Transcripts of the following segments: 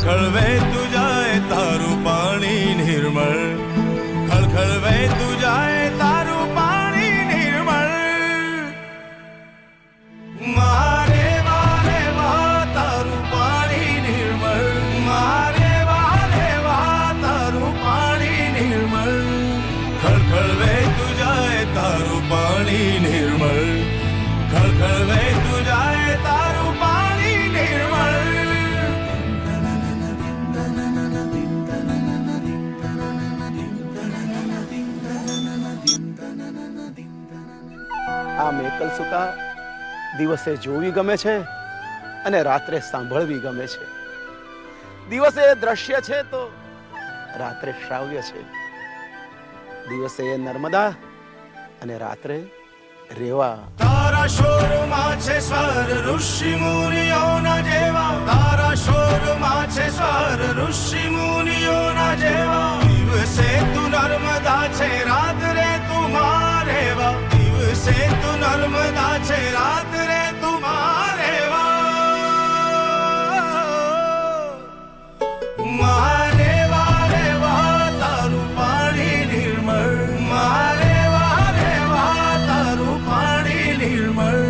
ખળખળ વહેતું જાય તારું પાણી નિર્મળ, ખળખળ વહેતું જાય તારું પાણી નિર્મળ. મારે વારે વાહ તારું પાણી નિર્મળ, મારે વારે વાહ તારું પાણી નિર્મળ. ખળખળ વહેતું જાય તારું પાણી નિર્મળ, ખળખળ વહેતું જાય તારું પાણી નિર્મળ. આમ એકલ સુતા દિવસે જોવી ગમે છે અને રાત્રે સાંભળવી ગમે છે. દિવસે દ્રશ્ય છે તો રાત્રે શ્રાવ્ય છે. દિવસે નર્મદા અને રાત્રે રેવા. તારા શોરમાં છે સ્વર ઋષિ મુનિઓના જેવા, તારા શોરમાં છે સ્વર ઋષિ મુનિઓના જેવા. દિવસે તું નર્મદા છે રાત્રે તું મારેવા, દિવસે તું નર્મદા છે રાત્રે તું મારેવા. મારે વારે વાહ તારું પાણી નિર્મળ, મારે વારે વાહ તારું પાણી નિર્મળ.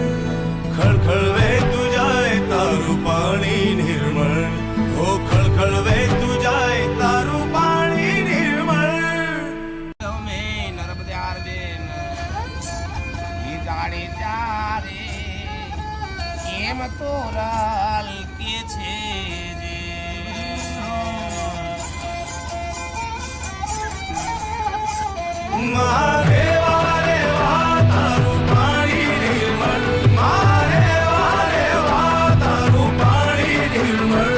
ખળખળ વહેતું જાય તારું પાણી નિર્મળ, હો ખળખળ વહેતું જાય તારું પાણી નિર્મળ. અમે નર્મદાર બેન એ જાણે ત્યારે એમ તો રાલ કે છે જે મારે વારે વાહ તારું પાણી નિર્મળ, મારે વારે વાહ તારું પાણી નિર્મળ.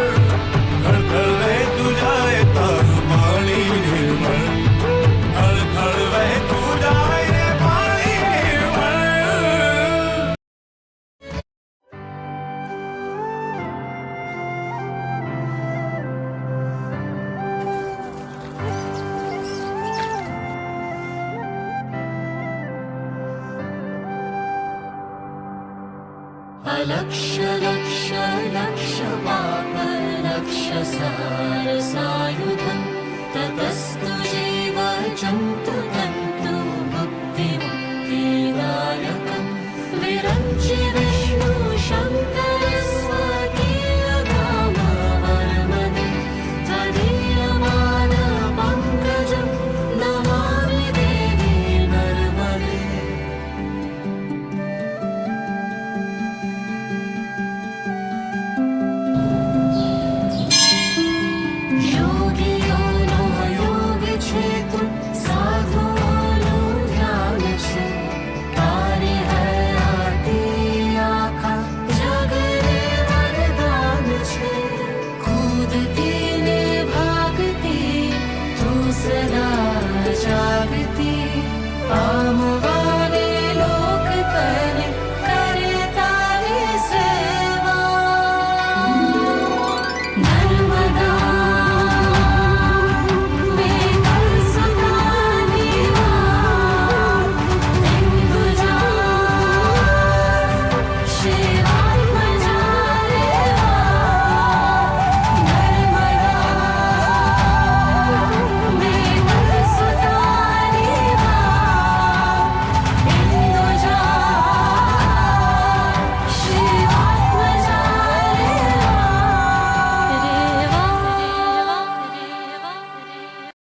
ખળખળ વહેતું જાય તારું પાણી નિર્મળ, ખળખળ વહેતું જાય રે પાણી નિર્મળ. अलक्ष्य लक्ष्य लक्ष्य पाप लक्ष्य सार सायुधं ततस्तु जीव जन्तु तन्तु मुक्ति मुक्तिदायकं विरञ्चि विष्णु